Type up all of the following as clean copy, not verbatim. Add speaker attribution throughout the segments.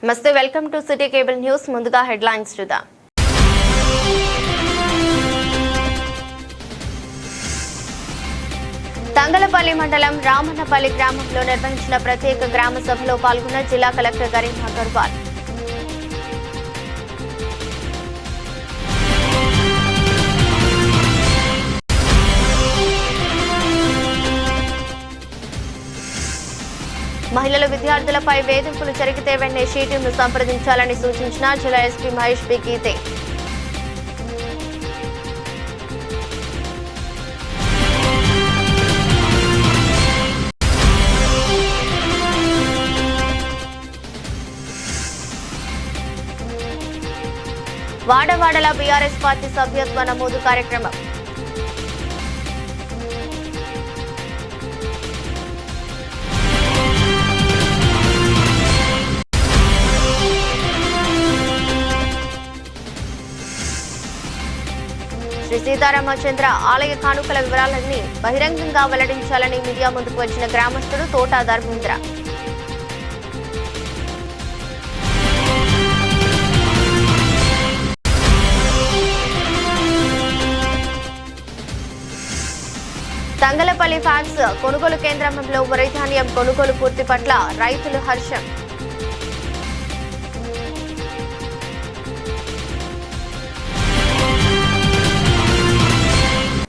Speaker 1: నమస్తే, welcome to city cable news. ముందుగా headlines చూద్దాం. తంగలపల్లి మండలం రామన్నపల్లి గ్రామంలో నిర్వహించిన ప్రత్యేక గ్రామ సభలో పాల్గొన్న జిల్లా కలెక్టర్ గరీం అగర్వాల్. మహిళలు విద్యార్థులపై వేధింపులు జరిగితే వెంటనే షీటీంను సంప్రదించాలని సూచించిన జిల్లా ఎస్పీ మహేష్ బి గీతే. వాడవాడల బీఆర్ఎస్ పార్టీ సభ్యత్వ నమోదు కార్యక్రమం. శ్రీ సీతారామచంద్ర ఆలయ కానుకల వివరాలన్నీ బహిరంగంగా వెల్లడించాలని మీడియా ముందుకు వచ్చిన గ్రామస్తుడు తోట ధర్మేంద్ర. తంగలపల్లి ఫ్యాక్స్ కొనుగోలు కేంద్రంలో వరి ధాన్యం కొనుగోలు పూర్తి పట్ల రైతులు హర్షం.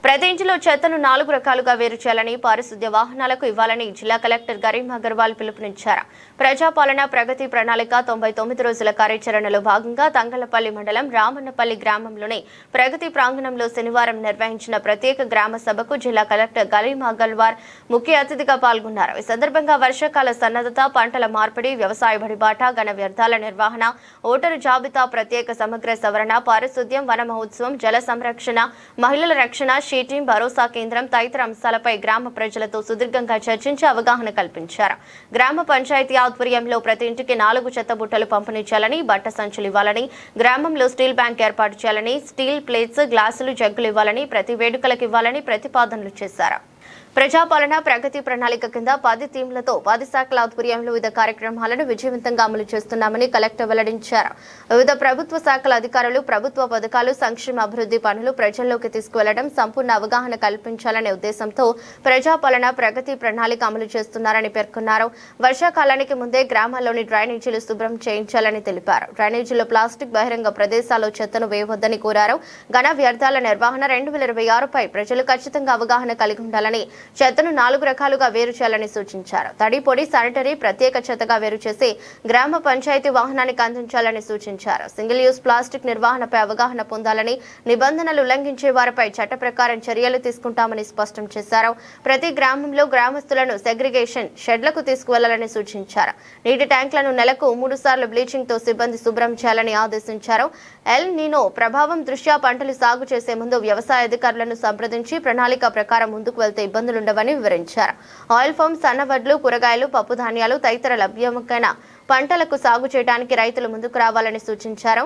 Speaker 1: ప్రతి ఇంటిలో చెత్తను 4 రకాలుగా వేరు చేయాలని, పారిశుద్ధ్య వాహనాలకు ఇవ్వాలని జిల్లా కలెక్టర్ గరీం అగర్వాల్ పిలుపునిచ్చారు. ప్రజాపాలన ప్రగతి ప్రణాళిక 99 రోజుల కార్యాచరణలో భాగంగా తంగలపల్లి మండలం రామన్నపల్లి గ్రామంలోని ప్రగతి ప్రాంగణంలో శనివారం నిర్వహించిన ప్రత్యేక గ్రామ సభకు జిల్లా కలెక్టర్ గరీం అగర్వాల్ ముఖ్య అతిథిగా పాల్గొన్నారు. ఈ సందర్భంగా వర్షాకాల సన్నద్ధత, పంటల మార్పిడి, వ్యవసాయ బడిబాట, ఘన వ్యర్థాల నిర్వహణ, ఓటరు జాబితా ప్రత్యేక సమగ్ర సవరణ, పారిశుద్ధ్యం, వన మహోత్సవం, జల సంరక్షణ, మహిళల రక్షణ, షీటింగ్, భరోసా కేంద్రం తదితర అంశాలపై గ్రామ ప్రజలతో సుదీర్ఘంగా చర్చించి అవగాహన కల్పించారు. గ్రామ పంచాయతీ ఆధ్వర్యంలో ప్రతి ఇంటికి 4 చెత్త బుట్టలు పంపిణీ చేయాలని, బట్ట సంచులు ఇవ్వాలని, గ్రామంలో స్టీల్ బ్యాంక్ ఏర్పాటు చేయాలని, స్టీల్ ప్లేట్స్, గ్లాసులు, జగ్గులు ఇవ్వాలని, ప్రతి వేడుకలకు ఇవ్వాలని ప్రతిపాదనలు చేశారు. ప్రజాపాలన ప్రగతి ప్రణాళిక కింద 10 థీమ్లతో 10 శాఖల ఆధ్వర్యంలో వివిధ కార్యక్రమాలను విజయవంతంగా అమలు చేస్తున్నామని కలెక్టర్ వెల్లడించారు. వివిధ ప్రభుత్వ శాఖల అధికారులు ప్రభుత్వ పథకాలు, సంక్షేమ అభివృద్ధి పనులు ప్రజల్లోకి తీసుకువెళ్లడం, సంపూర్ణ అవగాహన కల్పించాలనే ఉద్దేశంతో ప్రజాపాలన ప్రగతి ప్రణాళిక అమలు చేస్తున్నారని పేర్కొన్నారు. వర్షాకాలానికి ముందే గ్రామాల్లోని డ్రైనేజీలు శుభ్రం చేయించాలని తెలిపారు. డ్రైనేజీలో ప్లాస్టిక్, బహిరంగ ప్రదేశాల్లో చెత్తను వేయవద్దని కోరారు. ఘన వ్యర్థాల నిర్వహణ 2026పై ప్రజలు ఖచ్చితంగా అవగాహన కలిగి ఉండాలని, చెత్తను 4 రకాలుగా వేరు చేయాలని సూచించారు. తడి, పొడి, శానిటరీ ప్రత్యేక చెత్తగా వేరు చేసి గ్రామ పంచాయతీ వాహనానికి అందించాలని సూచించారు. సింగిల్ యూజ్ ప్లాస్టిక్ నిర్వహణపై అవగాహన పొందాలని, నిబంధనలు ఉల్లంఘించే వారిపై చట్ట ప్రకారం చర్యలు తీసుకుంటామని స్పష్టం చేశారు. ప్రతి గ్రామంలో గ్రామస్తులను సెగ్రిగేషన్ షెడ్లకు తీసుకువెళ్లాలని సూచించారు. నీటి ట్యాంకులను నెలకు 3 సార్లు బ్లీచింగ్ తో సిబ్బంది శుభ్రం చేయాలని ఆదేశించారు. ఎల్ నీనో ప్రభావం దృష్ట్యా పంటలు సాగు చేసే ముందు వ్యవసాయ అధికారులను సంప్రదించి ప్రణాళిక ప్రకారం ముందుకు వెళ్తే ఇబ్బందులుండవని వివరించారు. ఆయిల్ ఫామ్, సన్నవడ్లు, కూరగాయలు, పప్పు ధాన్యాలు తదితర లభ్యమైన పంటలకు సాగు చేయడానికి రైతులు ముందుకు రావాలని సూచించారు.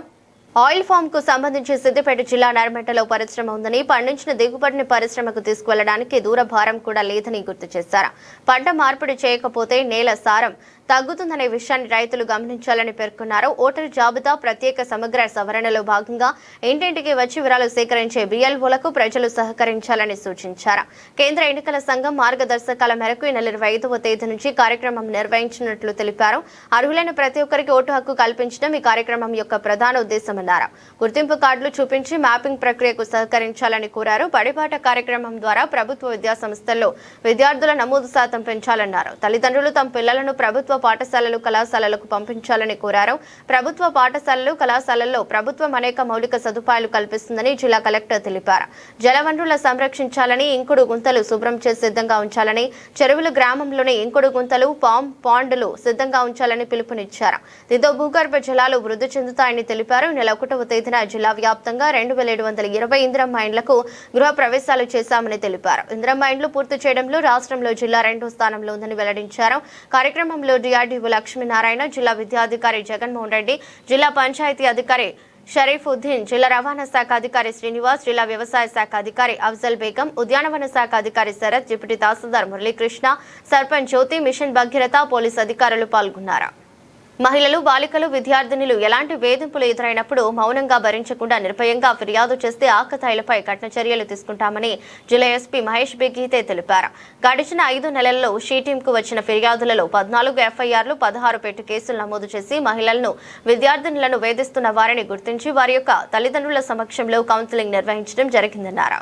Speaker 1: ఆయిల్ ఫామ్ కు సంబంధించి సిద్దిపేట జిల్లా నర్మెటలో పరిశ్రమ ఉందని, పండించిన దిగుబడిని పరిశ్రమకు తీసుకువెళ్లడానికి దూర భారం కూడా లేదని గుర్తు చేశారు. పంట మార్పిడి చేయకపోతే నేల సారం తగ్గుతుందనే విషయాన్ని రైతులు గమనించాలని పేర్కొన్నారు. ఓటరు జాబితా ప్రత్యేక సమగ్ర సవరణలో భాగంగా ఇంటింటికి వచ్చి వివరాలు సేకరించే బిఎల్ఓలకు ప్రజలు సహకరించాలని సూచించారు. కేంద్ర ఎన్నికల సంఘం మార్గదర్శకాల మేరకు ఈ నెల 25వ తేదీ నుంచి కార్యక్రమం నిర్వహించినట్లు తెలిపారు. అర్హులైన ప్రతి ఒక్కరికి ఓటు హక్కు కల్పించడం ఈ కార్యక్రమం యొక్క ప్రధాన ఉద్దేశమన్నారు. గుర్తింపు కార్డులు చూపించి మ్యాపింగ్ ప్రక్రియకు సహకరించాలని కోరారు. బడిబాట కార్యక్రమం ద్వారా ప్రభుత్వ విద్యా సంస్థల్లో విద్యార్థుల నమోదు శాతం పెంచాలన్నారు. తల్లిదండ్రులు తమ పిల్లలను ప్రభుత్వ పాఠశాలలు, కళాశాలలకు పంపించాలని కోరారు. ప్రభుత్వ పాఠశాలలు, కళాశాలల్లో ప్రభుత్వం అనేక మౌలిక సదుపాయాలు కల్పిస్తుందని జిల్లా కలెక్టర్ తెలిపారు. జలవనరుల సంరక్షించాలని, ఇంకుడు గుంతలు శుభ్రం చేసి సిద్ధంగా ఉంచాలని, చెరువులు గ్రామంలోని ఇంకుడు గుంతలు, పాండులు సిద్ధంగా ఉంచాలని పిలుపునిచ్చారు. దీంతో భూగర్భ జలాలు వృద్ధి చెందుతాయని తెలిపారు. నెల 1వ తేదీన జిల్లా వ్యాప్తంగా 2720 ఇందిరమ్మ ఇండ్లకు గృహ ప్రవేశాలు చేశామని తెలిపారు. ఇందిరమ్మ ఇండ్లు పూర్తి చేయడంలో రాష్ట్రంలో జిల్లా 2వ స్థానంలో ఉందని వెల్లడించారు. కార్యక్రమంలో డిఆర్డీఓ లక్ష్మీనారాయణ, జిల్లా విద్యాధికారి జగన్మోహన్ రెడ్డి, జిల్లా పంచాయతీ అధికారి షరీఫుద్దీన్, జిల్లా రవాణా శాఖ అధికారి శ్రీనివాస్, జిల్లా వ్యవసాయ శాఖ అధికారి అఫ్జల్ బేగం, ఉద్యానవన శాఖ అధికారి శరత్, డిప్యూటీ తహసీల్దార్ మురళీకృష్ణ, సర్పంచ్ జ్యోతి, మిషన్ భగీరథ, పోలీసు అధికారులు పాల్గొన్నారు. మహిళలు, బాలికలు, విద్యార్థినులు ఎలాంటి వేధింపులు ఎదురైనప్పుడు మౌనంగా భరించకుండా నిర్భయంగా ఫిర్యాదు చేస్తే ఆకతాయిలపై కఠిన చర్యలు తీసుకుంటామని జిల్లా ఎస్పీ మహేష్ బి గీతే తెలిపారు. గడిచిన 5 నెలల్లో షీ టీంకు వచ్చిన ఫిర్యాదులలో 14 ఎఫ్ఐఆర్లు, 16 పెట్టి కేసులు నమోదు చేసి మహిళలను, విద్యార్థినులను వేధిస్తున్న వారిని గుర్తించి వారి యొక్క తల్లిదండ్రుల సమక్షంలో కౌన్సిలింగ్ నిర్వహించడం జరిగిందన్నారు.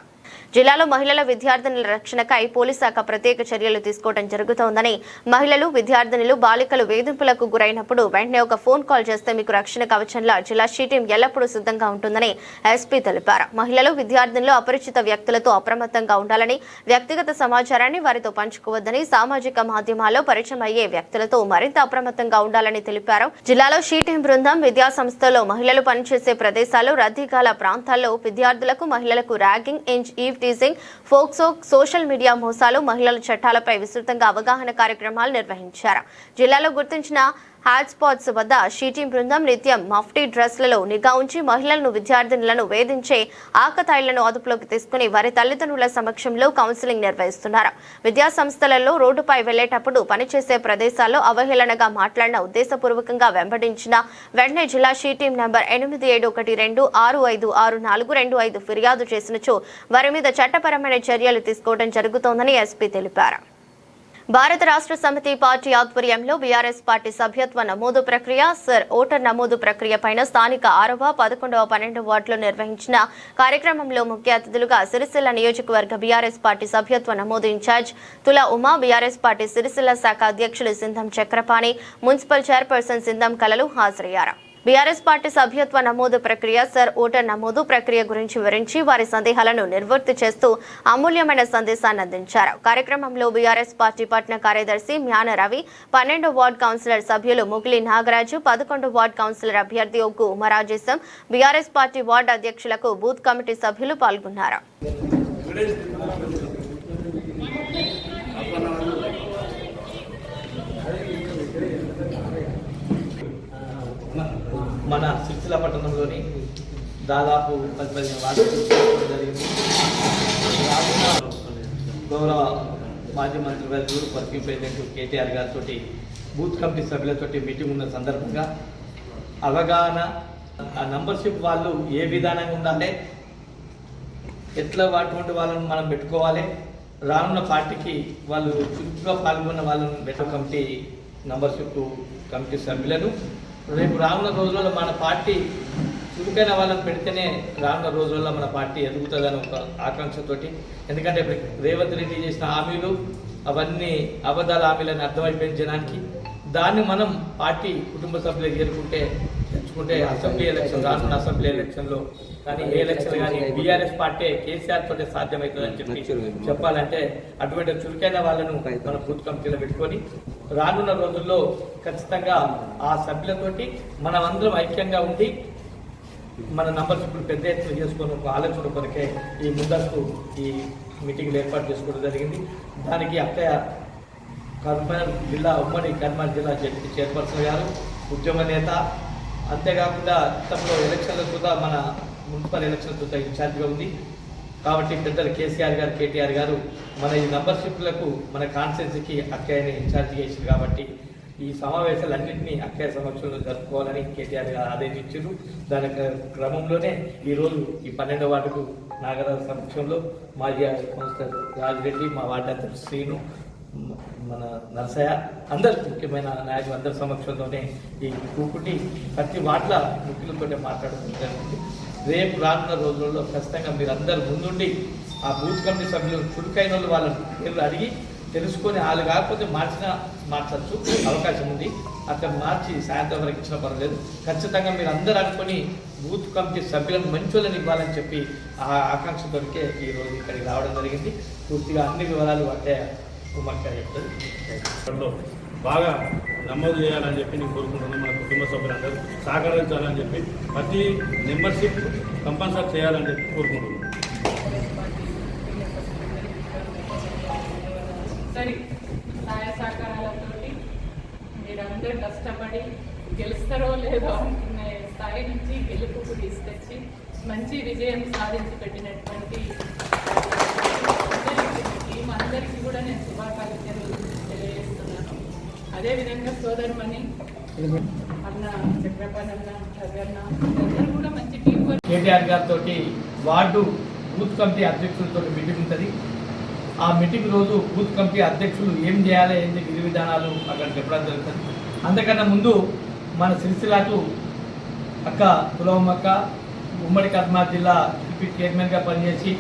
Speaker 1: జిల్లాలో మహిళల, విద్యార్థినుల రక్షణకై పోలీస్ శాఖ ప్రత్యేక చర్యలు తీసుకోవడం జరుగుతోందని, మహిళలు, విద్యార్థినులు, బాలికలు వేధింపులకు గురైనప్పుడు వెంటనే ఒక ఫోన్ కాల్ చేస్తే మీకు రక్షణ కవచంలా జిల్లా షీ టీం ఎల్లప్పుడూ సిద్ధంగా ఉంటుందని ఎస్పీ తెలిపారు. మహిళలు, విద్యార్థినులు అపరిచిత వ్యక్తులతో అప్రమత్తంగా ఉండాలని, వ్యక్తిగత సమాచారాన్ని వారితో పంచుకోవద్దని, సామాజిక మాధ్యమాల్లో పరిచయం అయ్యే వ్యక్తులతో మరింత అప్రమత్తంగా ఉండాలని తెలిపారు. జిల్లాలో షీ టీం బృందం విద్యా సంస్థల్లో మహిళలు పనిచేసే ప్రదేశాలు, రద్దీగాల ప్రాంతాల్లో విద్యార్థులకు, మహిళలకు ragging, eve teasing, POCSO, social media మోసాలు, మహిళల చట్టాలపై విస్తృతంగా అవగాహన కార్యక్రమాలు నిర్వహించారు. జిల్లాలో గుర్తించిన హాట్స్పాట్స్ వద్ద షీ టీం బృందం నిత్యం మఫ్టీ డ్రెస్లలో నిఘా ఉంచి మహిళలను, విద్యార్థినులను వేధించే ఆకతాయిలను అదుపులోకి తీసుకుని వారి తల్లిదండ్రుల సమక్షంలో కౌన్సిలింగ్ నిర్వహిస్తున్నారు. విద్యా సంస్థలలో రోడ్డుపై వెళ్లేటప్పుడు, పనిచేసే ప్రదేశాల్లో అవహేళనగా మాట్లాడిన, ఉద్దేశపూర్వకంగా వెంబడించిన వెంటనే జిల్లా షీ టీం నంబర్ 8712656425 ఫిర్యాదు చేసినచో వారి మీద చట్టపరమైన చర్యలు తీసుకోవడం జరుగుతోందని ఎస్పీ తెలిపారు. భారత రాష్ట్ర సమితి పార్టీ ఆధ్వర్యంలో బీఆర్ఎస్ పార్టీ సభ్యత్వ నమోదు ప్రక్రియ, సర్ ఓటర్ నమోదు ప్రక్రియ పైన స్థానిక 6వ, 11వ, 12వ వార్డులో నిర్వహించిన కార్యక్రమంలో ముఖ్య అతిథులుగా సిరిసిల్ల నియోజకవర్గ బీఆర్ఎస్ పార్టీ సభ్యత్వ నమోదు ఇన్ఛార్జ్ తుల ఉమా, బీఆర్ఎస్ పార్టీ సిరిసిల్ల శాఖ అధ్యక్షులు సింధం చక్రపాణి, మున్సిపల్ చైర్పర్సన్ సింధం కళలు హాజరయ్యారు. బీఆర్ఎస్ పార్టీ సభ్యత్వ నమోదు ప్రక్రియ, సర్ ఓటర్ నమోదు ప్రక్రియ గురించి వివరించి వారి సందేహాలను నివృత్తి చేస్తూ అమూల్యమైన సందేశాన్ని అందించారు. కార్యక్రమంలో బీఆర్ఎస్ పార్టీ పట్న కార్యదర్శి మ్యాన రవి, 12వ వార్డు కౌన్సిలర్ సభ్యులు ముగిలి నాగరాజు, 11వ వార్డు కౌన్సిలర్ అభ్యర్థి ఒగ్గు ఉమరాజేశం, బీఆర్ఎస్ పార్టీ వార్డు అధ్యక్షులకు బూత్ కమిటీ సభ్యులు పాల్గొన్నారు.
Speaker 2: మన సిరిసిల్ల పట్టణంలోని దాదాపు 10-15 వార్డులు జరిగింది. గౌరవ మాజీ మంత్రి వర్యులు వర్కింగ్ ప్రెసిడెంట్ కేటీఆర్ గారితో బూత్ కమిటీ సభ్యులతో మీటింగ్ ఉన్న సందర్భంగా అవగాహన, ఆ నంబర్షిప్ వాళ్ళు ఏ విధానంగా ఉండాలి, ఎట్లా అటువంటి వాళ్ళని మనం పెట్టుకోవాలి, రానున్న పార్టీకి వాళ్ళు చురుకుగా పాల్గొన్న వాళ్ళని బెటర్ కమిటీ నంబర్షిప్ కమిటీ సభ్యులను రేపు రానున్న రోజులలో మన పార్టీ చురుకైన వాళ్ళని పెడితేనే రానున్న రోజుల్లో మన పార్టీ ఎదుగుతుందని ఒక ఆకాంక్షతోటి, ఎందుకంటే రేవంత్ రెడ్డి చేసిన హామీలు అవన్నీ అబద్ధాల హామీలని అర్థమైపోయిన జనానికి, దాన్ని మనం పార్టీ కుటుంబ సభ్యులకు తెచ్చుకుంటే అసెంబ్లీ ఎలక్షన్, రానున్న అసెంబ్లీ ఎలక్షన్లో కానీ ఏ ఎలక్షన్ కానీ బీఆర్ఎస్ పార్టీ కేసీఆర్ తోటే సాధ్యమవుతుందని చెప్పాలంటే అటువంటి చురుకైన వాళ్ళను మన బూత్ కమిటీలో పెట్టుకొని రానున్న రోజుల్లో ఖచ్చితంగా ఆ సభ్యులతోటి మనం అందరం ఐక్యంగా ఉండి మన నంబర్షిప్లు పెద్ద ఎత్తున చేసుకొని ఒక ఆలోచన కొరకే ఈ ముందస్తు ఈ మీటింగ్లు ఏర్పాటు చేసుకోవడం జరిగింది. దానికి అక్కయ్య కర్నూలు జిల్లా, ఉమ్మడి కర్నూలు జిల్లా జడ్పీ చైర్పర్సన్ గారు, ఉద్యమ నేత, అంతేకాకుండా గతంలో ఎలక్షన్ల కూడా మన మున్సిపల్ ఎలక్షన్ కూడా ఇన్ఛార్జ్గా ఉంది. కాబట్టి పెద్దలు కేసీఆర్ గారు, కేటీఆర్ గారు మన ఈ నంబర్షిప్లకు మన కాన్స్టిట్యున్సీకి అక్కయ్యని ఇన్ఛార్జ్ చేశారు. కాబట్టి ఈ సమావేశాలన్నింటినీ అక్కయ్య సమక్షంలో జరుపుకోవాలని కేటీఆర్ గారు ఆదేశించారు. దాని క్రమంలోనే ఈరోజు ఈ 12వ వార్డుకు నాగరాజు సమక్షంలో మాజీ కౌన్సిలర్ రాజిరెడ్డి, మా వార్డు అధ్యక్షుడు శ్రీను, మన నర్సయ్య, అందరు ముఖ్యమైన నాయకులు అందరి సమక్షంలోనే ఈ కూకుటి ప్రతి వార్డుల ముఖ్యులతోనే మాట్లాడడం జరిగింది. రేపు రానున్న రోజుల్లో ఖచ్చితంగా మీరు అందరు ముందుండి ఆ బూత్ కమిటీ సభ్యులు చురుకైన వాళ్ళని పేర్లు అడిగి తెలుసుకొని, వాళ్ళు కాకపోతే మార్చచ్చు అవకాశం ఉంది. అక్కడ మార్చి సాయంత్రం వరకు ఇచ్చిన పర్వాలేదు. ఖచ్చితంగా మీరు అందరూ అనుకొని బూత్ కమిటీ సభ్యులను మంచోళ్ళని ఇవ్వాలని చెప్పి ఆ ఆకాంక్ష దొరికే ఈరోజు ఇక్కడికి రావడం జరిగింది. పూర్తిగా అన్ని వివరాలు అంటే కుమార్గారు చెప్తారు.
Speaker 3: బాగా నమోదు చేయాలని చెప్పి నేను కోరుకుంటున్నాను. మన కుటుంబ సభ్యులందరూ సహకరించాలని చెప్పి ప్రతి మెంబర్షిప్ కంపల్సరీ చేయాలని చెప్పి కోరుకుంటున్నాను.
Speaker 4: సరే, సహాయ సహకారాలతో మీరందరూ కష్టపడి గెలుస్తారో లేదో అనుకున్న స్థాయి నుంచి గెలుపుకు తీసుకొచ్చి మంచి విజయం సాధించి పెట్టినటువంటి టీం అందరికీ కూడా నేను శుభాకాంక్షలు తెలియజేస్తున్నాను. అదేవిధంగా సోదరుమణి అన్న చక్రపాణి అన్న రవి అందరూ కూడా మంచి టీం వర్క్.
Speaker 2: కేటీఆర్ గారితో వార్డు బూత్ కమిటీ అధ్యక్షులతో మీటింగ్ ఉంటుంది. ఆ మీటింగ్ రోజు బూత్ కమిటీ అధ్యక్షులు ఏం చేయాలి, ఏంటి విధి విధానాలు అక్కడ చెప్పడం జరుగుతుంది. అంతకన్నా ముందు మన సిరిసిల్లకు అక్క తులవమ్మక్క ఉమ్మడి కర్నూలు జిల్లా డిప్యూటీ చైర్మన్గా పనిచేసి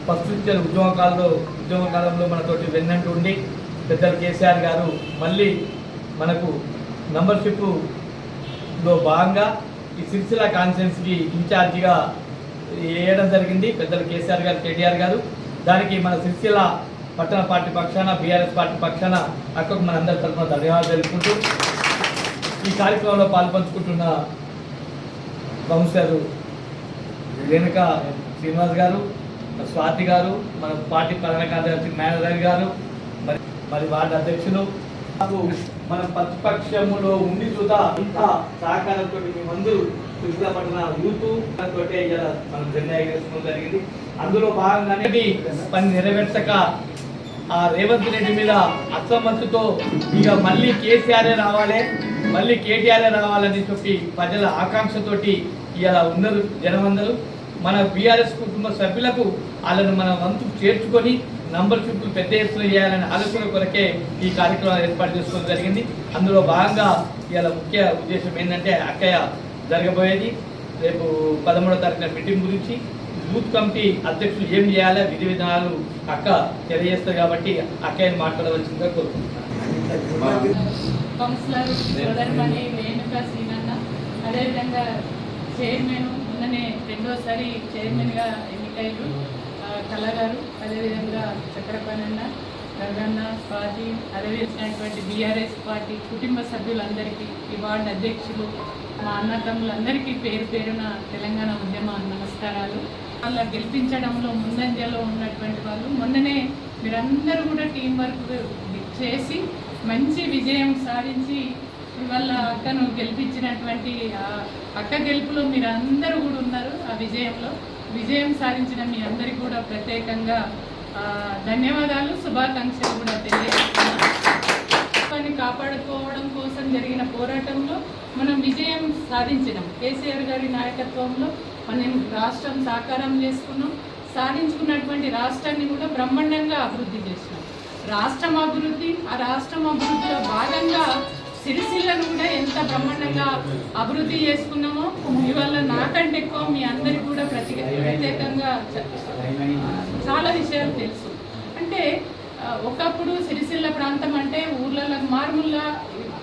Speaker 2: ఫస్ట్ ఉద్యోగ కాలంలో మనతోటి వెన్నంటూ ఉండి పెద్దలు కేసీఆర్ గారు మళ్ళీ మనకు మెంబర్షిప్లో భాగంగా ఈ సిరిసిల్ల కాన్ఫరెన్స్కి ఇన్ఛార్జిగా వేయడం జరిగింది పెద్దలు కేసీఆర్ గారు, కేటీఆర్ గారు. దానికి మన సిరిసిల్ల పట్టణ పార్టీ పక్షాన, బీఆర్ఎస్ పార్టీ పక్షాన అక్కకు మన అందరి తరఫున ధన్యవాదాలు తెలుపుకుంటూ ఈ కార్యక్రమంలో పాల్పంచుకుంటున్న కౌన్సిలర్ రేణుకా శ్రీనివాస్ గారు, స్వాతి గారు, మన పార్టీ ప్రధాన కార్యదర్శి మేనేజర్ గారు, మరి వార్డు అధ్యక్షులు, మన ప్రతిపక్షములో ఉండి చూద్దా ఇంత సహకారంతో మేమందరూ సిరిసిల్ల పట్టణ యూత్ తోటే మనం జెండా ఎగరేసుకోవడం జరిగింది. అందులో భాగంగానే పని నెరవేర్చక ఆ రేవంత్ రెడ్డి మీద అసమ్మతితో ఇక మళ్ళీ కేసీఆరే రావాలి, మళ్ళీ కేటీఆర్ఏ రావాలని చెప్పి ప్రజల ఆకాంక్షతోటి ఇలా ఉన్నారు జనమందరూ. మన బీఆర్ఎస్ కుటుంబ సభ్యులకు వాళ్ళను మన వంతు చేర్చుకొని నంబర్షిప్లు పెద్ద ఎత్తున చేయాలనే ఆలోచన కొరకే ఈ కార్యక్రమం ఏర్పాటు చేసుకోవడం జరిగింది. అందులో భాగంగా ఇవాళ ముఖ్య ఉద్దేశం ఏంటంటే అక్కయ్య జరగబోయేది రేపు 13వ తారీఖున మీటింగ్ గురించి బూత్ కమిటీ అధ్యక్షులు ఏం చేయాలి, విధి విధానాలు అక్క తెలియజేస్తారు కాబట్టి అక్కయ్యని మాట్లాడవలసిందిగా కోరుకుంటున్నాను.
Speaker 4: కౌన్సిలర్ సోదరిమణి రేణుకా శ్రీనన్న, అదేవిధంగా చైర్మన్ మొన్ననే రెండోసారి చైర్మన్గా ఎన్నికయ్యారు కళగారు, అదేవిధంగా చక్రపాణి అన్న, రగన్న, స్వాతి, అదేవిధమైనటువంటి బీఆర్ఎస్ పార్టీ కుటుంబ సభ్యులందరికీ, ఈ వార్డు అధ్యక్షులు, మా అన్నతమ్ములందరికీ పేరు పేరున తెలంగాణ ఉద్యమ నమస్కారాలు. వాళ్ళ గెలిపించడంలో ముందంజలో ఉన్నటువంటి వాళ్ళు మొన్ననే మీరందరూ కూడా టీం వర్క్ చేసి మంచి విజయం సాధించి ఇవాళ అక్కను గెలిపించినటువంటి అక్క గెలుపులో మీరందరూ కూడా ఉన్నారు. ఆ విజయం సాధించిన మీ అందరికీ కూడా ప్రత్యేకంగా ధన్యవాదాలు, శుభాకాంక్షలు కూడా తెలియజేస్తున్నాను. కాపాడుకోవడం కోసం జరిగిన పోరాటంలో మనం విజయం సాధించినాం. కేసీఆర్ గారి నాయకత్వంలో మనం రాష్ట్రం సాకారం చేసుకున్నాం. సాధించుకున్నటువంటి రాష్ట్రాన్ని కూడా బ్రహ్మాండంగా అభివృద్ధి చేసినాం. రాష్ట్రం అభివృద్ధిలో భాగంగా సిరిసిల్లను కూడా ఎంత బ్రహ్మాండంగా అభివృద్ధి చేసుకున్నామో ఇవాళ నాకంటే ఎక్కువ మీ అందరికీ కూడా ప్రత్యేకంగా చాలా విషయాలు తెలుసు. అంటే ఒకప్పుడు సిరిసిల్ల ప్రాంతం అంటే ఊర్లలో మారుమూల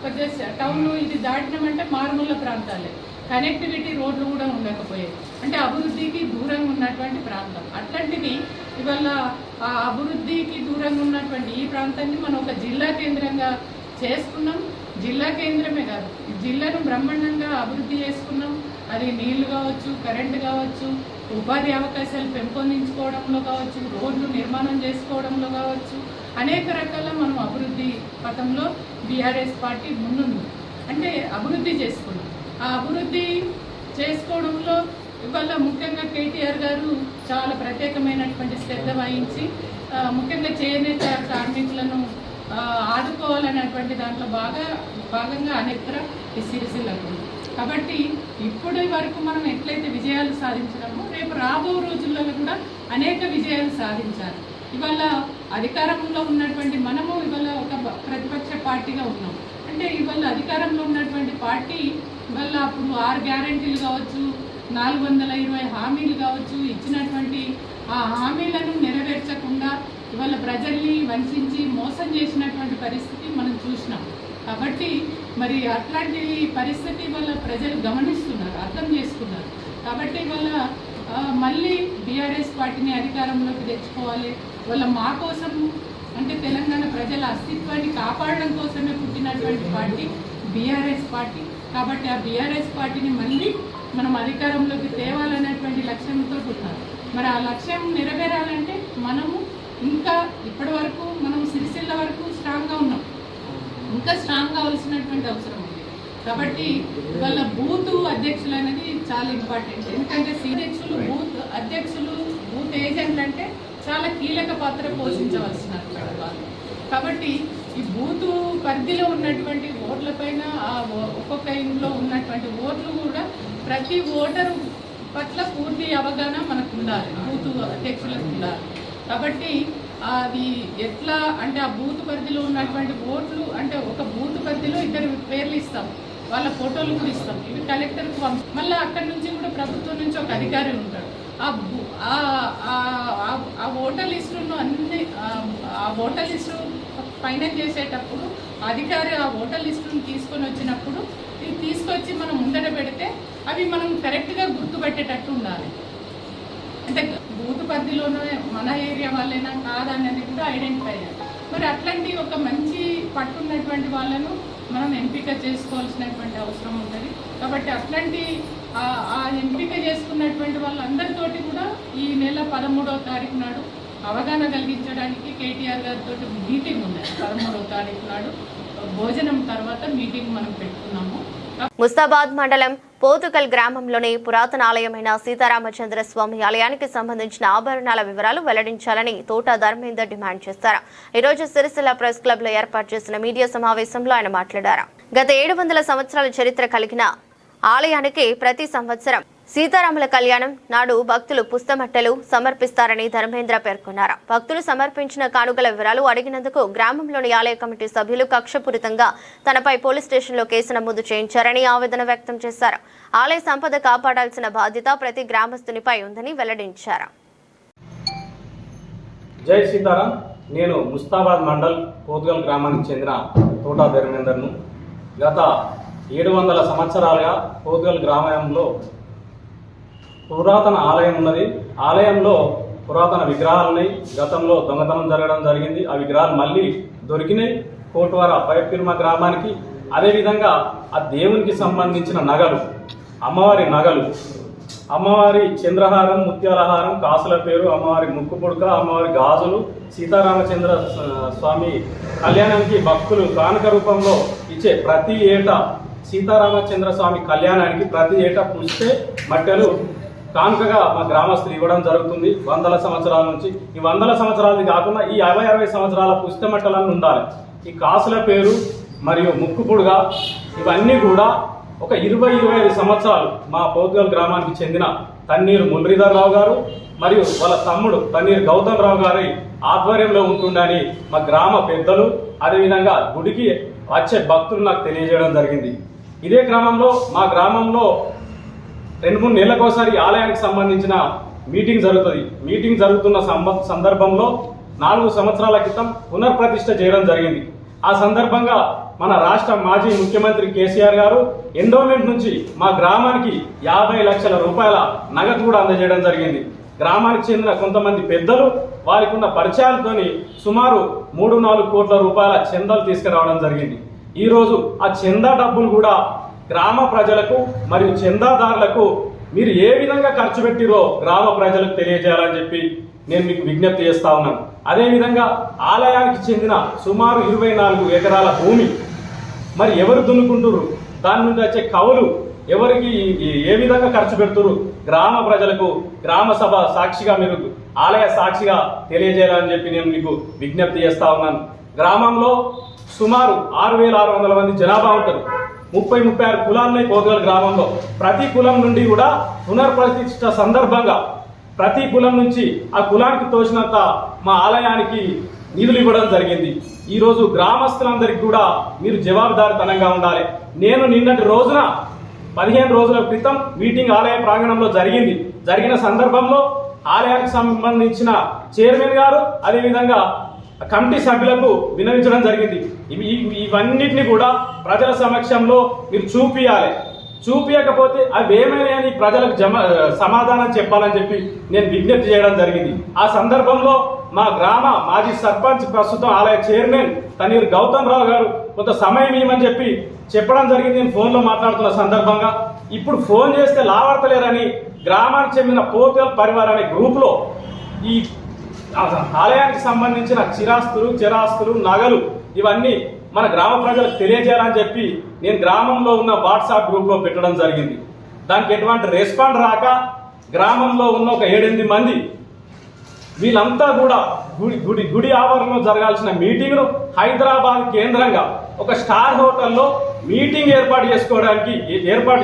Speaker 4: పెద్ద టౌన్ ఇది దాటినామంటే మారుమూల ప్రాంతాలే, కనెక్టివిటీ రోడ్లు కూడా ఉండకపోయాయి, అంటే అభివృద్ధికి దూరంగా ఉన్నటువంటి ప్రాంతం. అట్లాంటిది ఇవాళ ఆ అభివృద్ధికి దూరంగా ఉన్నటువంటి ఈ ప్రాంతాన్ని మనం ఒక జిల్లా కేంద్రంగా చేసుకున్నాం. జిల్లా కేంద్రమే కాదు, జిల్లాను బ్రహ్మాండంగా అభివృద్ధి చేసుకున్నాం. అది నీళ్లు కావచ్చు, కరెంటు కావచ్చు, ఉపాధి అవకాశాలు పెంపొందించుకోవడంలో కావచ్చు, రోడ్లు నిర్మాణం చేసుకోవడంలో కావచ్చు, అనేక రకాల మనం అభివృద్ధి పథంలో బీఆర్ఎస్ పార్టీ ముందుంది. అంటే అభివృద్ధి చేసుకున్నాం. ఆ అభివృద్ధి చేసుకోవడంలో ఇవాళ ముఖ్యంగా కేటీఆర్ గారు చాలా ప్రత్యేకమైనటువంటి శ్రద్ధ వహించి ముఖ్యంగా చేనేత కార్మికులను ఆదుకోవాలనేటువంటి దాంట్లో భాగంగా అనేక ఈ సిరిసిల్లకు. కాబట్టి ఇప్పుడు వరకు మనం ఎట్లయితే విజయాలు సాధించినామో రేపు రాబో రోజుల్లో కూడా అనేక విజయాలు సాధించాలి. ఇవాళ అధికారంలో ఉన్నటువంటి మనము ఇవాళ ఒక ప్రతిపక్ష పార్టీగా ఉన్నాం. అంటే ఇవాళ అధికారంలో ఉన్నటువంటి పార్టీ ఇవాళ అప్పుడు 6 గ్యారెంటీలు కావచ్చు, 420 హామీలు కావచ్చు, ఇచ్చినటువంటి ఆ హామీలను నెరవేర్చకుండా ఇవాళ ప్రజల్ని వంచి మోసం చేసినటువంటి పరిస్థితి మనం చూసినాం. కాబట్టి మరి అట్లాంటి పరిస్థితి వల్ల ప్రజలు గమనిస్తున్నారు, అర్థం చేసుకున్నారు. కాబట్టి ఇవాళ మళ్ళీ బీఆర్ఎస్ పార్టీని అధికారంలోకి తెచ్చుకోవాలి. వాళ్ళ మా కోసం అంటే తెలంగాణ ప్రజల అస్తిత్వాన్ని కాపాడడం కోసమే పుట్టినటువంటి పార్టీ బీఆర్ఎస్ పార్టీ. కాబట్టి ఆ బీఆర్ఎస్ పార్టీని మళ్ళీ మనం అధికారంలోకి తేవాలనేటువంటి లక్ష్యంతో ఉన్నారు. మరి ఆ లక్ష్యం నెరవేరాలంటే మనము ఇంకా ఇప్పటి వరకు మనం సిరిసిల్ల వరకు స్ట్రాంగ్గా ఉన్నాం, ఇంకా స్ట్రాంగ్ కావాల్సినటువంటి అవసరం ఉంది. కాబట్టి వాళ్ళ బూత్ అధ్యక్షులు అనేది చాలా ఇంపార్టెంట్. ఎందుకంటే అధ్యక్షులు బూత్ ఏజెంట్లు అంటే చాలా కీలక పాత్ర పోషించవలసిన వాళ్ళు. కాబట్టి ఈ బూతు పరిధిలో ఉన్నటువంటి ఓట్ల పైన ఒక్కొక్క ఇంట్లో ఉన్నటువంటి ఓట్లు కూడా ప్రతి ఓటరు పట్ల పూర్తి అవగాహన మనకు ఉండాలి, బూతు అధ్యక్షులకు ఉండాలి. కాబట్టి అది ఎట్లా అంటే ఆ బూత్ పరిధిలో ఉన్నటువంటి ఓట్లు అంటే ఒక బూత్ పరిధిలో 2 పేర్లు ఇస్తాం, వాళ్ళ ఫోటోలు కూడా ఇస్తాం, ఇవి కలెక్టర్కి మళ్ళీ అక్కడి నుంచి కూడా ప్రభుత్వం నుంచి ఒక అధికారి ఉంటాడు. ఆ ఓటర్ లిస్టును అన్ని ఆ ఓటర్ లిస్టు ఫైనల్ చేసేటప్పుడు అధికారి ఆ ఓటర్ లిస్టును తీసుకొని వచ్చినప్పుడు ఇది తీసుకొచ్చి మనం ముందట పెడితే అవి మనం కరెక్ట్గా గుర్తుపెట్టేటట్టు ఉండాలి. అంటే బూత్ పరిధిలోనే మన ఏరియా వాళ్ళైనా కాదనేది కూడా ఐడెంటిఫై అయ్యాలి. మరి అట్లాంటి ఒక మంచి పట్టున్నటువంటి వాళ్ళను మనం ఎంపిక చేసుకోవాల్సినటువంటి అవసరం ఉంటుంది. కాబట్టి అట్లాంటి ఆ ఎంపిక చేసుకున్నటువంటి వాళ్ళందరితోటి కూడా ఈ నెల 13వ తారీఖు నాడు అవగాహన కలిగించడానికి కేటీఆర్ గారితో మీటింగ్ ఉన్నది. 13వ తారీఖు నాడు భోజనం తర్వాత మీటింగ్ మనం పెట్టుకున్నాము.
Speaker 1: ముస్తాబాద్ మండలం పోతుకల్ గ్రామంలోని పురాతన ఆలయమైన సీతారామచంద్ర స్వామి ఆలయానికి సంబంధించిన ఆభరణాల వివరాలు వెల్లడించాలని తోట ధర్మేందర్ డిమాండ్ చేశారు. ఈ రోజు సిరిసిల్ల ప్రెస్ క్లబ్ లో ఏర్పాటు చేసిన మీడియా సమావేశంలో ఆయన మాట్లాడారు. గత 700 సంవత్సరాల చరిత్ర కలిగిన ఆలయానికి ప్రతి సంవత్సరం సీతారాముల కళ్యాణం నాడు భక్తులు పుస్తమట్టలు సమర్పిస్తారని ధర్మేంద్ర పేర్కొన్నారు. భక్తులు సమర్పించిన కానుకల వివరాలు అడిగినందుకు గ్రామంలోని ఆలయ కమిటీ సభ్యులు కక్షపూరితంగా తనపై పోలీస్ స్టేషన్లో కేసు నమోదు చేయించారని ఆవేదన వ్యక్తం చేశారు. ఆలయ సంపద కాపాడాల్సిన బాధ్యత ప్రతి గ్రామస్తునిపై ఉందని వెల్లడించారు.
Speaker 5: జై సీతారాం. నేను ముస్తాబాద్ మండల్ పోతుగల్ గ్రామానికి చెందిన తోటా ధర్మేందర్ను. గత 700 సంవత్సరాలుగా పోతుగల్ గ్రామంలో పురాతన ఆలయం ఉన్నది. ఆలయంలో పురాతన విగ్రహాలున్నాయి. గతంలో దొంగతనం జరగడం జరిగింది. ఆ విగ్రహాలు మళ్ళీ దొరికినాయి కోట్వార పైపిర్మ గ్రామానికి. అదేవిధంగా ఆ దేవునికి సంబంధించిన నగలు, అమ్మవారి నగలు, అమ్మవారి చంద్రహారం, ముత్యాలహారం, కాసుల పేరు, అమ్మవారి ముక్కు పుడక, అమ్మవారి గాజులు, సీతారామచంద్ర స్వామి కళ్యాణానికి భక్తులు కానుక రూపంలో ఇచ్చే ప్రతి ఏటా సీతారామచంద్ర స్వామి కళ్యాణానికి ప్రతి ఏటా పుష్పే మట్టెలు కానుకగా మా గ్రామస్తులు ఇవ్వడం జరుగుతుంది. 100 సంవత్సరాల నుంచి. ఈ 100 సంవత్సరాలది కాకుండా ఈ 50-60 సంవత్సరాల పుస్తమట్టలన్నీ ఉండాలి. ఈ కాసుల పేరు మరియు ముక్కు పుడుగా ఇవన్నీ కూడా ఒక 20-25 సంవత్సరాలు మా పోతుగల్ గ్రామానికి చెందిన తన్నీరు మురళీధర్ రావు గారు మరియు వాళ్ళ తమ్ముడు తన్నీరు గౌతమ్ రావు గారి ఆధ్వర్యంలో ఉంటుండని మా గ్రామ పెద్దలు అదేవిధంగా గుడికి వచ్చే భక్తులు నాకు తెలియజేయడం జరిగింది. ఇదే క్రమంలో మా గ్రామంలో 2-3 నెలలకోసారి ఆలయానికి సంబంధించిన మీటింగ్ జరుగుతుంది. మీటింగ్ జరుగుతున్న సందర్భంలో 4 సంవత్సరాల క్రితం పునర్ప్రతిష్ఠ చేయడం జరిగింది. ఆ సందర్భంగా మన రాష్ట్ర మాజీ ముఖ్యమంత్రి కేసీఆర్ గారు ఎండోమెంట్ నుంచి మా గ్రామానికి 50 లక్షల రూపాయల నగదు కూడా అందజేయడం జరిగింది. గ్రామానికి చెందిన కొంతమంది పెద్దలు వారికి ఉన్న పరిచయాలతోని సుమారు 3-4 కోట్ల రూపాయల చందాలు తీసుకురావడం జరిగింది. ఈరోజు ఆ చందా డబ్బులు కూడా గ్రామ ప్రజలకు మరియు చందాదారులకు మీరు ఏ విధంగా ఖర్చు పెట్టిరో గ్రామ ప్రజలకు తెలియజేయాలని చెప్పి నేను మీకు విజ్ఞప్తి చేస్తా ఉన్నాను. అదేవిధంగా ఆలయానికి చెందిన సుమారు 24 ఎకరాల భూమి మరి ఎవరు దున్నుకుంటురు, దాని నుండి వచ్చే కవులు ఎవరికి ఏ విధంగా ఖర్చు పెడుతురు గ్రామ ప్రజలకు గ్రామ సభ సాక్షిగా మీరు ఆలయ సాక్షిగా తెలియజేయాలని చెప్పి నేను మీకు విజ్ఞప్తి చేస్తా ఉన్నాను. గ్రామంలో సుమారు 6,600 మంది జనాభా ఉంటుంది. 30-36 కులాలున్నాయి పోతుగల్ గ్రామంలో. ప్రతి కులం నుండి కూడా పునర్ప్రతిష్ఠ సందర్భంగా ప్రతి కులం నుంచి ఆ కులానికి తోచినంత మా ఆలయానికి నిధులు ఇవ్వడం జరిగింది. ఈరోజు గ్రామస్తులందరికీ కూడా మీరు జవాబుదారితనంగా ఉండాలి. నేను నిన్నటి రోజున 15 రోజుల క్రితం మీటింగ్ ఆలయ ప్రాంగణంలో జరిగిన సందర్భంలో ఆలయానికి సంబంధించిన చైర్మన్ గారు అదేవిధంగా కమిటీ సభ్యులకు విన్నవించడం జరిగింది. ఇవన్నిటిని కూడా ప్రజల సమక్షంలో మీరు చూపియకపోతే అవి ఏమైనా ప్రజలకు సమాధానం చెప్పాలని చెప్పి నేను విజ్ఞప్తి చేయడం జరిగింది. ఆ సందర్భంలో మా గ్రామ మాజీ సర్పంచ్ ప్రస్తుతం ఆలయ చైర్మన్ తన్నీరు గౌతమ్ రావు గారు కొంత సమయం ఇవ్వమని చెప్పి చెప్పడం జరిగింది. నేను ఫోన్లో మాట్లాడుతున్న సందర్భంగా ఇప్పుడు ఫోన్ చేస్తే లావాడతలేరని గ్రామానికి చెందిన పోతుగల్ పరివార్ అనే గ్రూప్లో ఈ ఆలయానికి సంబంధించిన చిరాస్తులు నగలు ఇవన్నీ మన గ్రామ ప్రజలకు తెలియజేయాలని చెప్పి నేను గ్రామంలో ఉన్న వాట్సాప్ గ్రూప్లో పెట్టడం జరిగింది. దానికి ఎటువంటి రెస్పాండ్ రాక గ్రామంలో ఉన్న ఒక 7-8 మంది వీళ్ళంతా కూడా గుడి ఆవరణలో జరగాల్సిన మీటింగ్ను హైదరాబాద్ కేంద్రంగా ఒక స్టార్ హోటల్లో మీటింగ్ ఏర్పాటు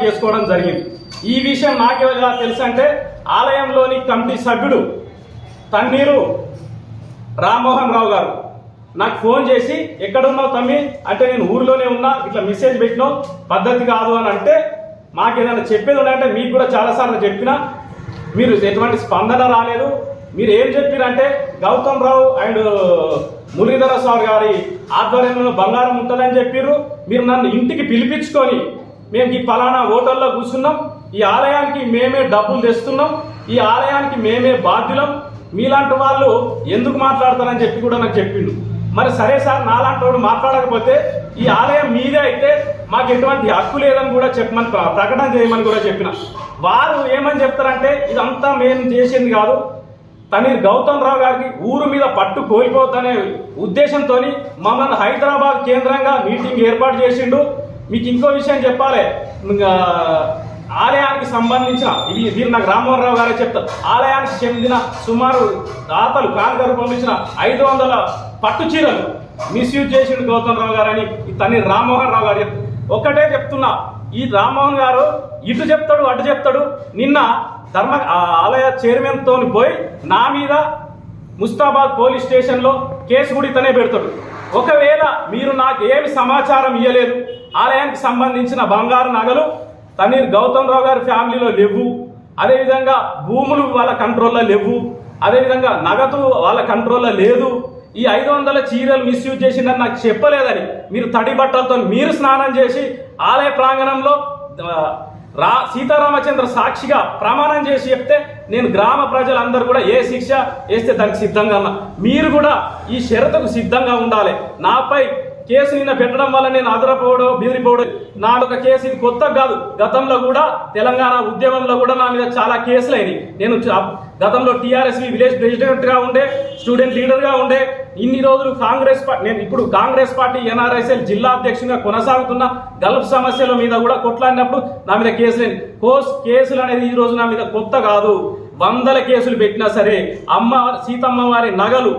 Speaker 5: చేసుకోవడం జరిగింది. ఈ విషయం నాకెలా తెలుసంటే ఆలయంలోని కమిటీ సభ్యుడు తన్నీరు రామ్మోహన్ రావు గారు నాకు ఫోన్ చేసి ఎక్కడున్నావు తమ్మి అంటే నేను ఊర్లోనే ఉన్నా, ఇట్లా మెసేజ్ పెట్టినావు పద్ధతి కాదు అని అంటే మాకు ఏదైనా చెప్పేది ఉందంటే మీకు కూడా చాలాసార్లు చెప్పినా మీరు ఎటువంటి స్పందన రాలేదు. మీరు ఏం చెప్పారంటే గౌతమ్ రావు అండ్ మురళీధర సార్ గారి ఆధ్వర్యంలో బంగారం ఉంటుందని చెప్పారు. మీరు నన్ను ఇంటికి పిలిపించుకొని మేము ఈ పలానా హోటల్లో కూర్చున్నాం, ఈ ఆలయానికి మేమే డబ్బులు తెస్తున్నాం, ఈ ఆలయానికి మేమే బాధ్యులం, మీలాంటి వాళ్ళు ఎందుకు మాట్లాడతారని చెప్పి కూడా నాకు చెప్పిండు. మరి సరే సార్, నాలాంటి వాడు మాట్లాడకపోతే ఈ ఆలయం మీదే అయితే మాకు ఎటువంటి హక్కు లేదని కూడా చెప్పమని ప్రకటన చేయమని కూడా చెప్పిన. వారు ఏమని చెప్తారంటే ఇదంతా మేము చేసింది కాదు, తనీర్ గౌతమ్ రావు గారికి ఊరు మీద పట్టు కోల్పోద్దనే ఉద్దేశంతో మమ్మల్ని హైదరాబాద్ కేంద్రంగా మీటింగ్ ఏర్పాటు చేసిండు. మీకు ఇంకో విషయం చెప్పాలి, ఆలయానికి సంబంధించిన వీరు నాకు రామ్మోహన్ రావు గారే చెప్తారు, ఆలయానికి చెందిన సుమారు దాతలు కానుకలు పంపించిన 500 పట్టు చీరలు మిస్యూజ్ చేసిండు గౌతమ్ రావు గారు అని తనీర్ రామ్మోహన్ రావు గారు చెప్తారు. ఒక్కటే చెప్తున్నా, ఈ రామ్మోహన్ గారు ఇటు చెప్తాడు అటు చెప్తాడు. నిన్న ఆలయ చైర్మన్ తోని పోయి నా మీద ముస్తాబాద్ పోలీస్ స్టేషన్లో కేసు కూడా ఇతనే పెడతాడు. ఒకవేళ మీరు నాకు ఏమి సమాచారం ఇవ్వలేదు, ఆలయానికి సంబంధించిన బంగారు నగలు తనీర్ గౌతమ్ రావు గారి ఫ్యామిలీలో లేవు, అదేవిధంగా భూములు వాళ్ళ కంట్రోల్లో లేవు, అదేవిధంగా నగదు వాళ్ళ కంట్రోల్లో లేదు, ఈ 500 చీరలు మిస్యూజ్ చేసిందని నాకు చెప్పలేదని మీరు తడి బట్టలతో మీరు స్నానం చేసి ఆలయ ప్రాంగణంలో సీతారామచంద్ర సాక్షిగా ప్రమాణం చేసి చెప్తే నేను గ్రామ ప్రజలందరూ కూడా ఏ శిక్ష వేస్తే దానికి సిద్ధంగా ఉన్నా. మీరు కూడా ఈ షరతుకు సిద్ధంగా ఉండాలి. నాపై కేసు నిన్న పెట్టడం వల్ల నేను అదరపోవడం బెదిరిపోవడం నాదొక కేసు, ఇది కొత్త కాదు. గతంలో కూడా తెలంగాణ ఉద్యమంలో కూడా నా మీద చాలా కేసులు అయినాయి. నేను గతంలో టీఆర్ఎస్వి విలేజ్ ప్రెసిడెంట్గా ఉండే, స్టూడెంట్ లీడర్గా ఉండే, ఇన్ని రోజులు నేను ఇప్పుడు కాంగ్రెస్ పార్టీ NRSL జిల్లా అధ్యక్షునిగా కొనసాగుతున్న గల్ఫ్ సమస్యల మీద కూడా కొట్లాడినప్పుడు నా మీద కేసులు అనేది ఈ రోజు నా మీద కొత్త కాదు. 100 కేసులు పెట్టినా సరే సీతమ్మ వారి నగలు,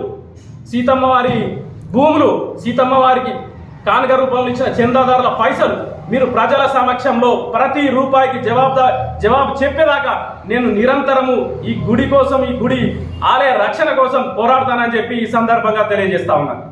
Speaker 5: సీతమ్మ వారి భూములు, సీతమ్మ వారికి కానుక రూపంలో ఇచ్చిన చందాదారుల పైసలు మీరు ప్రజల సమక్షంలో ప్రతి రూపాయికి జవాబు చెప్పేదాకా నేను నిరంతరము ఈ గుడి కోసం, ఈ గుడి ఆలయ రక్షణ కోసం పోరాడతానని చెప్పి ఈ సందర్భంగా తెలియజేస్తా ఉన్నాను.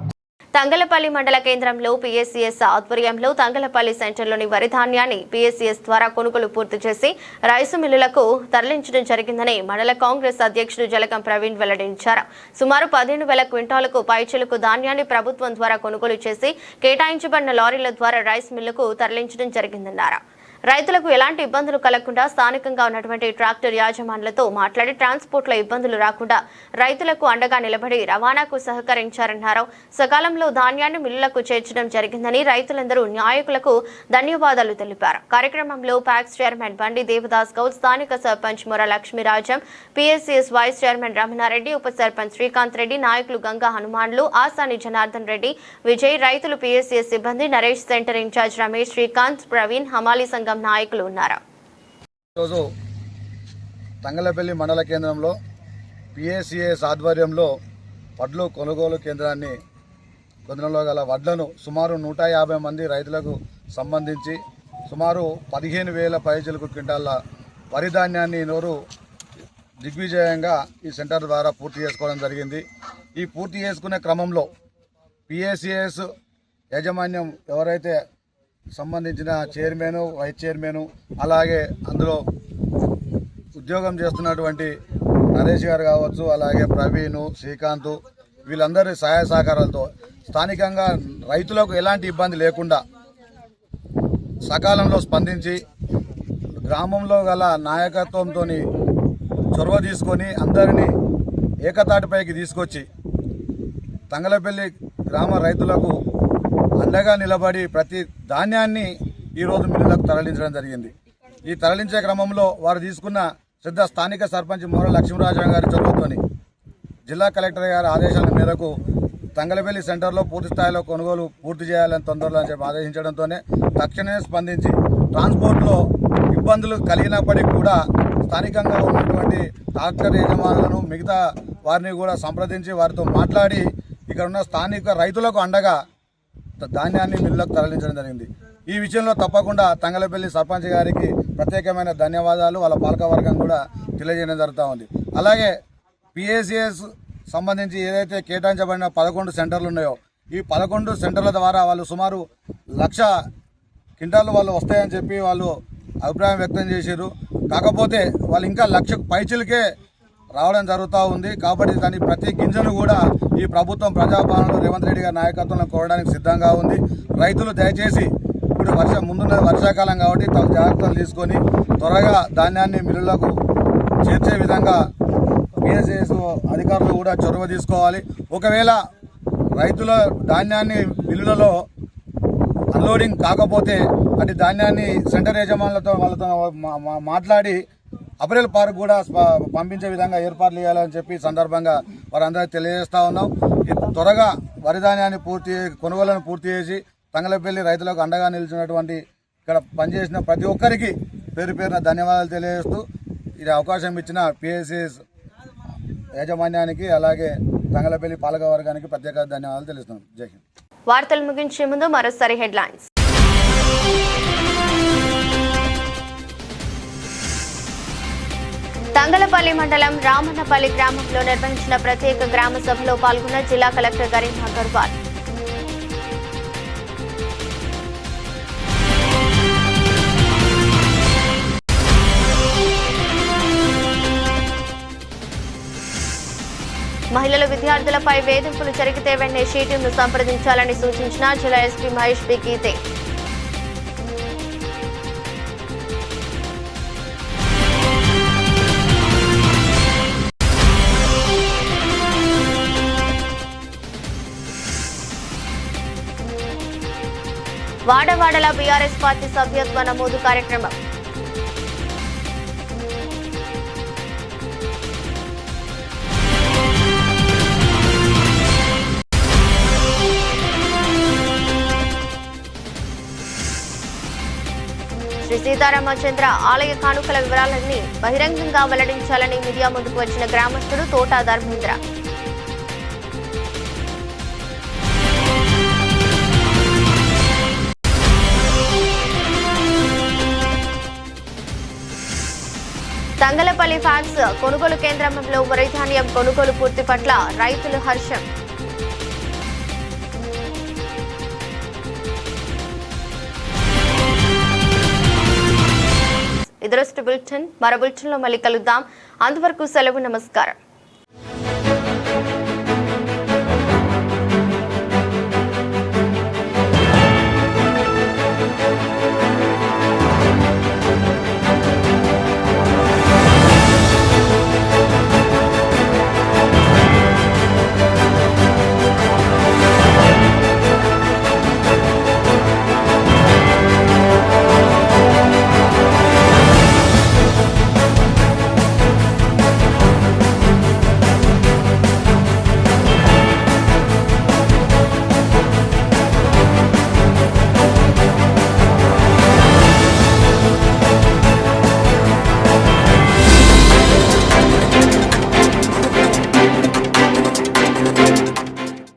Speaker 1: తంగలపల్లి మండల కేంద్రంలో PSCS ఆధ్వర్యంలో తంగలపల్లి సెంటర్లోని వరి ధాన్యాన్ని PSCS ద్వారా కొనుగోలు పూర్తి చేసి రైసు మిల్లులకు తరలించడం జరిగిందని మండల కాంగ్రెస్ అధ్యక్షుడు జలకం ప్రవీణ్ వెల్లడించారు. సుమారు 15,000 క్వింటాలకు పైచిలకు ధాన్యాన్ని ప్రభుత్వం ద్వారా కొనుగోలు చేసి కేటాయించబడిన లారీల ద్వారా రైస్ మిల్లుకు తరలించడం జరిగిందన్నారు. రైతులకు ఎలాంటి ఇబ్బందులు కలగకుండా స్థానికంగా ఉన్నటువంటి ట్రాక్టర్ యాజమానులతో మాట్లాడి ట్రాన్స్పోర్ట్లో ఇబ్బందులు రాకుండా రైతులకు అండగా నిలబడి రవాణాకు సహకరించారన్నారు. సకాలంలో ధాన్యాన్ని మిల్లులకు చేర్చడం జరిగిందని రైతులందరూ నాయకులకు ధన్యవాదాలు తెలిపారు. కార్యక్రమంలో ప్యాక్స్ చైర్మన్ బండి దేవదాస్ గౌడ్, స్థానిక sarpanch Mora Lakshmirajam, PSCS vice chairman Ramanareddy, ఉప సర్పంచ్ శ్రీకాంత్ రెడ్డి, నాయకులు గంగా హనుమాన్లు, ఆసాని జనార్దన్ రెడ్డి, విజయ్, రైతులు, PSCS సిబ్బంది, నరేష్, సెంటర్ ఇన్ఛార్జ్ రమేష్, శ్రీకాంత్, ప్రవీణ్, హమాలీ సంఘం నాయకులు ఉన్నారు.
Speaker 6: ఈరోజు తంగలపల్లి మండల కేంద్రంలో PSCS ఆధ్వర్యంలో వడ్లు కొనుగోలు కేంద్రాన్ని గల వడ్లను సుమారు 150 మంది రైతులకు సంబంధించి సుమారు 15,000 పైచిలకు క్వింటాల వరి ధాన్యాన్ని నోరు దిగ్విజయంగా ఈ సెంటర్ ద్వారా పూర్తి చేసుకోవడం జరిగింది. ఈ పూర్తి చేసుకునే క్రమంలో PSCS యాజమాన్యం ఎవరైతే సంబంధించిన చైర్మన్, వైస్ చైర్మన్, అలాగే అందులో ఉద్యోగం చేస్తున్నటువంటి నరేష్ గారు కావచ్చు, అలాగే ప్రవీణ్, శ్రీకాంత్, వీళ్ళందరి సహాయ సహకారాలతో స్థానికంగా రైతులకు ఎలాంటి ఇబ్బంది లేకుండా సకాలంలో స్పందించి గ్రామంలో గల నాయకత్వంతో చొరవ తీసుకొని అందరినీ ఏకతాటిపైకి తీసుకొచ్చి తంగలపల్లి గ్రామ రైతులకు అండగా నిలబడి ప్రతి ధాన్యాన్ని ఈరోజు మిల్లులకు తరలించడం జరిగింది. ఈ తరలించే క్రమంలో వారు తీసుకున్న శ్రద్ధ స్థానిక సర్పంచ్ మొర లక్ష్మీరాజం గారి చొరవతోని జిల్లా కలెక్టర్ గారి ఆదేశాల మేరకు తంగలపల్లి సెంటర్లో పూర్తి స్థాయిలో కొనుగోలు పూర్తి చేయాలని తొందరలో అని చెప్పి ఆదేశించడంతోనే తక్షణమే స్పందించి ట్రాన్స్పోర్ట్లో ఇబ్బందులు కలిగినప్పటికీ కూడా స్థానికంగా ఉన్నటువంటి ట్రాక్టర్ యజమానులను, మిగతా వారిని కూడా సంప్రదించి వారితో మాట్లాడి ఇక్కడ ఉన్న స్థానిక రైతులకు అండగా ధాన్యాన్ని మిల్లులకు తరలించడం జరిగింది. ఈ విషయంలో తప్పకుండా తంగలపల్లి సర్పంచ్ గారికి ప్రత్యేకమైన ధన్యవాదాలు, వాళ్ళ పాలకవర్గం కూడా తెలియజేయడం జరుగుతూ ఉంది. అలాగే PACS సంబంధించి ఏదైతే కేటాయించబడిన 11 సెంటర్లు ఉన్నాయో ఈ 11 సెంటర్ల ద్వారా వాళ్ళు సుమారు 1,00,000 క్వింటాలు వాళ్ళు వస్తాయని చెప్పి వాళ్ళు అభిప్రాయం వ్యక్తం చేశారు. కాకపోతే వాళ్ళు ఇంకా 1,00,000 పైచిలకే రావడం జరుగుతూ ఉంది. కాబట్టి దాని ప్రతి గింజను కూడా ఈ ప్రభుత్వం ప్రజాపాలనలో రేవంత్ రెడ్డి గారి నాయకత్వంలో కోరడానికి సిద్ధంగా ఉంది. రైతులు దయచేసి ఇప్పుడు ముందున్న వర్షాకాలం కాబట్టి తగు జాగ్రత్తలు తీసుకొని త్వరగా ధాన్యాన్ని మిల్లులకు చేర్చే విధంగా PACS అధికారులు కూడా చొరవ తీసుకోవాలి. ఒకవేళ రైతుల ధాన్యాన్ని మిల్లులలో అన్లోడింగ్ కాకపోతే అటు ధాన్యాన్ని సెంటర్ యజమానులతో వాళ్ళతో మాట్లాడి అప్రెల్ పార్క్ కూడా పంపించే విధంగా ఏర్పాట్లు చేయాలని చెప్పి సందర్భంగా వారందరికీ తెలియజేస్తా ఉన్నాం. త్వరగా వరి ధాన్యాన్ని కొనుగోలను పూర్తి చేసి తంగలపల్లి రైతులకు అండగా నిలిచినటువంటి ఇక్కడ పనిచేసిన ప్రతి ఒక్కరికి పేరు పేరున ధన్యవాదాలు తెలియజేస్తూ ఇది అవకాశం ఇచ్చిన PACS యాజమాన్యానికి అలాగే తంగలపల్లి పాలక వర్గానికి ప్రత్యేక ధన్యవాదాలు తెలుస్తున్నాం. జై హింద్.
Speaker 1: వార్తలు ముగించే ముందు మరోసారి హెడ్లైన్స్. తంగలపల్లి మండలం రామన్నపల్లి గ్రామంలో నిర్వహించిన ప్రత్యేక గ్రామ సభలో పాల్గొన్న జిల్లా కలెక్టర్ గరీం అగర్వాల్. మహిళలు విద్యార్థులపై వేధింపులు జరిగితే వెంటనే షీటీంను సంప్రదించాలని సూచించిన జిల్లా ఎస్పీ మహేష్ పి గీతే. వాడవాడల బీఆర్ఎస్ పార్టీ సభ్యత్వ నమోదు కార్యక్రమం. శ్రీ సీతారామచంద్ర ఆలయ కానుకల వివరాలన్నీ బహిరంగంగా వెల్లడించాలని మీడియా ముందుకు వచ్చిన గ్రామస్తుడు తోటా ధర్మేంద్ర. తంగలపల్లి ఫ్యాక్స్ కొనుగోలు కేంద్రంలో వరి ధాన్యం కొనుగోలు పూర్తి పట్ల రైతులు హర్షం. ఇదరస్ట్ బులెటిన్. మరో బులెటిన్లో మళ్ళీ కలుద్దాం. అంతవరకు సెలవు. నమస్కారం.